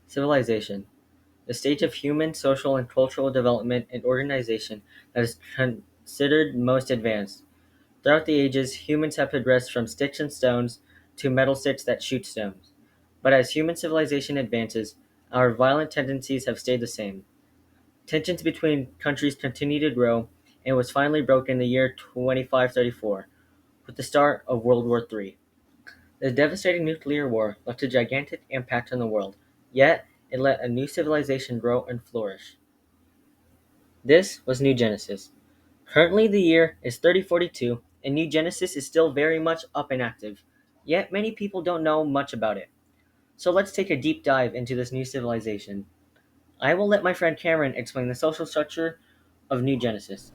Civilization: the stage of human, social, and cultural development and organization that is considered most advanced. Throughout the ages, humans have progressed from sticks and stones to metal sticks that shoot stones. But as human civilization advances, our violent tendencies have stayed the same. Tensions between countries continue to grow, and was finally broken in the year 2534 with the start of World War III. The devastating nuclear war left a gigantic impact on the world, yet it let a new civilization grow and flourish. This was New Genesis. Currently the year is 3042, and New Genesis is still very much up and active, yet many people don't know much about it. So let's take a deep dive into this new civilization. I will let my friend Cameron explain the social structure of New Genesis.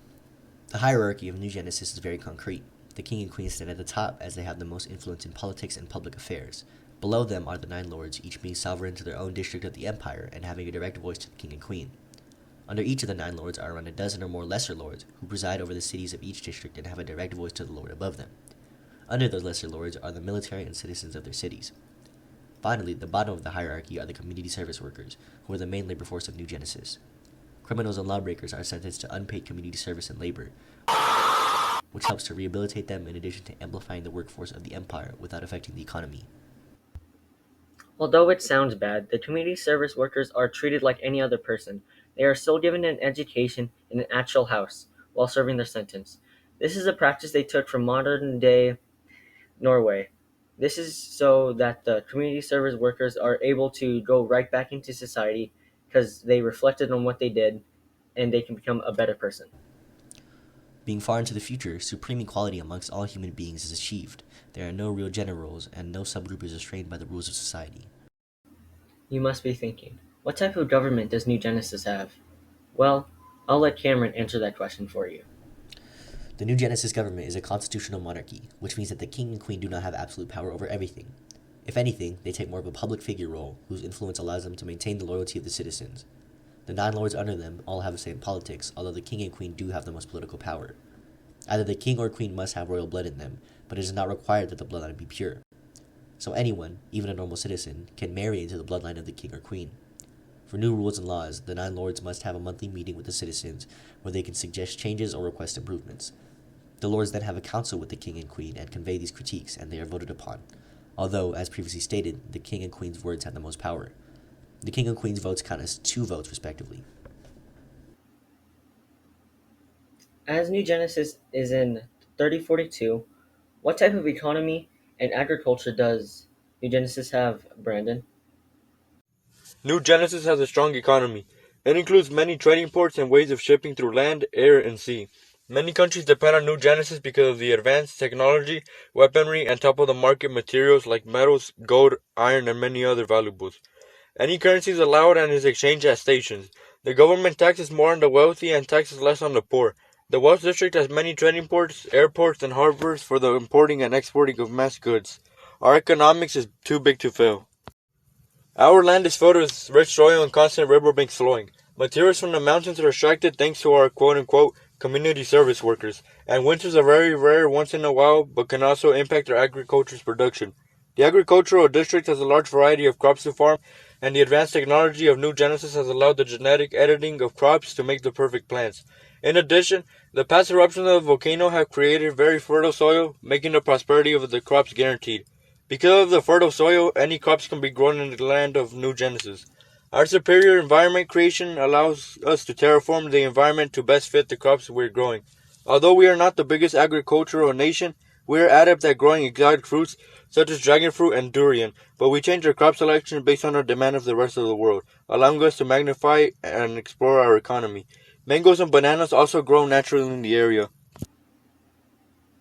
The hierarchy of New Genesis is very concrete. The king and queen stand at the top as they have the most influence in politics and public affairs. Below them are the nine lords, each being sovereign to their own district of the empire and having a direct voice to the king and queen. Under each of the nine lords are around a dozen or more lesser lords, who preside over the cities of each district and have a direct voice to the lord above them. Under the lesser lords are the military and citizens of their cities. Finally, the bottom of the hierarchy are the community service workers, who are the main labor force of New Genesis. Criminals and lawbreakers are sentenced to unpaid community service and labor, which helps to rehabilitate them in addition to amplifying the workforce of the empire without affecting the economy. Although it sounds bad, the community service workers are treated like any other person. They are still given an education in an actual house while serving their sentence. This is a practice they took from modern day Norway. This is so that the community service workers are able to go right back into society because they reflected on what they did and they can become a better person. Being far into the future, supreme equality amongst all human beings is achieved. There are no real gender roles, and no subgroup is restrained by the rules of society. You must be thinking, what type of government does New Genesis have? Well, I'll let Cameron answer that question for you. The New Genesis government is a constitutional monarchy, which means that the king and queen do not have absolute power over everything. If anything, they take more of a public figure role, whose influence allows them to maintain the loyalty of the citizens. The nine lords under them all have a say in politics, although the king and queen do have the most political power. Either the king or queen must have royal blood in them, but it is not required that the bloodline be pure. So anyone, even a normal citizen, can marry into the bloodline of the king or queen. For new rules and laws, the nine lords must have a monthly meeting with the citizens where they can suggest changes or request improvements. The lords then have a council with the king and queen and convey these critiques, and they are voted upon. Although, as previously stated, the king and queen's words have the most power. The king and queen's votes count as 2 votes, respectively. As New Genesis is in 3042, what type of economy and agriculture does New Genesis have, Brandon? New Genesis has a strong economy. It includes many trading ports and ways of shipping through land, air, and sea. Many countries depend on New Genesis because of the advanced technology, weaponry, and top-of-the-market materials like metals, gold, iron, and many other valuables. Any currency is allowed and is exchanged at stations. The government taxes more on the wealthy and taxes less on the poor. The West District has many trading ports, airports, and harbors for the importing and exporting of mass goods. Our economics is too big to fail. Our land is filled with rich soil and constant riverbanks flowing. Materials from the mountains are extracted thanks to our quote-unquote community service workers, and winters are very rare once in a while but can also impact our agriculture's production. The agricultural district has a large variety of crops to farm, and the advanced technology of New Genesis has allowed the genetic editing of crops to make the perfect plants. In addition, the past eruptions of the volcano have created very fertile soil, making the prosperity of the crops guaranteed. Because of the fertile soil, any crops can be grown in the land of New Genesis. Our superior environment creation allows us to terraform the environment to best fit the crops we're growing. Although we are not the biggest agricultural nation, we are adept at growing exotic fruits such as dragon fruit and durian, but we change our crop selection based on our demand of the rest of the world, allowing us to magnify and explore our economy. Mangoes and bananas also grow naturally in the area.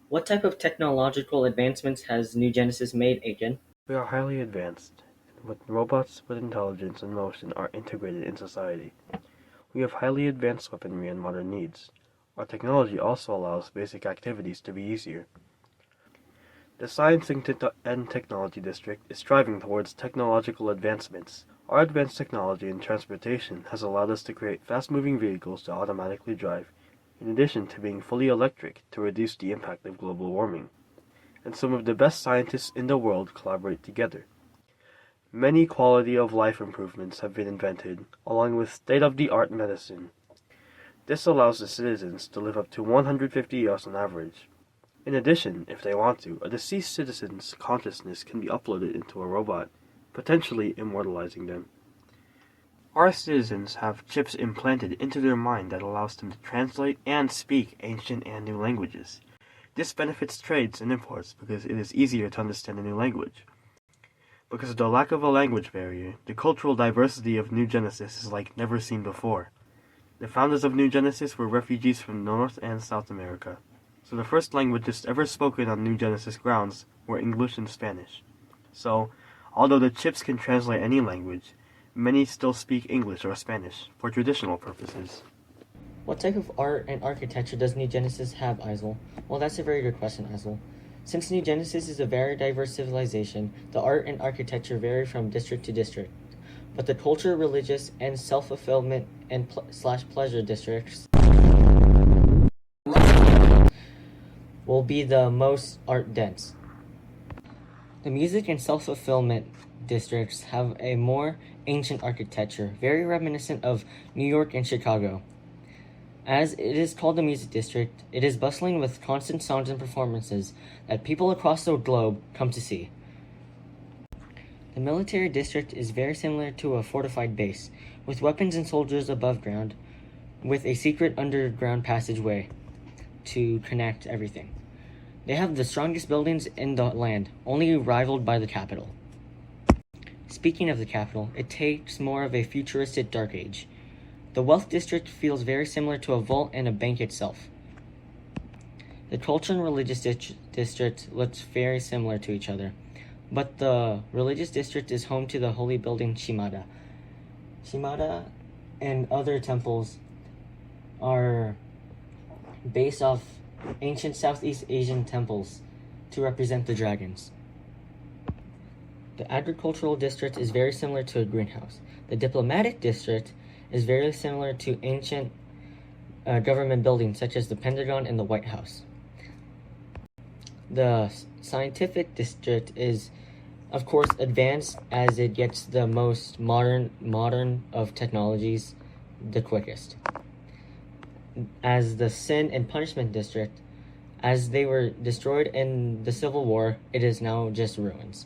What type of technological advancements has New Genesis made, Aiken? We are highly advanced, and with robots with intelligence and motion are integrated in society. We have highly advanced weaponry and modern needs. Our technology also allows basic activities to be easier. The Science and Technology District is striving towards technological advancements. Our advanced technology in transportation has allowed us to create fast-moving vehicles to automatically drive, in addition to being fully electric to reduce the impact of global warming. And some of the best scientists in the world collaborate together. Many quality of life improvements have been invented, along with state-of-the-art medicine. This allows the citizens to live up to 150 years on average. In addition, if they want to, a deceased citizen's consciousness can be uploaded into a robot, potentially immortalizing them. Our citizens have chips implanted into their mind that allows them to translate and speak ancient and new languages. This benefits trades and imports because it is easier to understand a new language. Because of the lack of a language barrier, the cultural diversity of New Genesis is like never seen before. The founders of New Genesis were refugees from North and South America, so the first languages ever spoken on New Genesis grounds were English and Spanish. So, although the chips can translate any language, many still speak English or Spanish for traditional purposes. What type of art and architecture does New Genesis have, Isel? Well, that's a very good question, Isel. Since New Genesis is a very diverse civilization, the art and architecture vary from district to district. But the culture, religious, and self-fulfillment and pleasure districts will be the most art dense. The music and self-fulfillment districts have a more ancient architecture, very reminiscent of New York and Chicago. As it is called the music district, it is bustling with constant sounds and performances that people across the globe come to see. The military district is very similar to a fortified base, with weapons and soldiers above ground, with a secret underground passageway to connect everything. They have the strongest buildings in the land, only rivaled by the capital. Speaking of the capital, it takes more of a futuristic dark age. The wealth district feels very similar to a vault and a bank itself. The culture and religious district looks very similar to each other, but the religious district is home to the holy building Shimada. Shimada and other temples are based off ancient Southeast Asian temples to represent the dragons. The agricultural district is very similar to a greenhouse. The diplomatic district is very similar to ancient government buildings such as the Pentagon and the White House. The scientific district is, of course, advanced as it gets the most modern of technologies the quickest. As the sin and punishment district, as they were destroyed in the Civil War, it is now just ruins.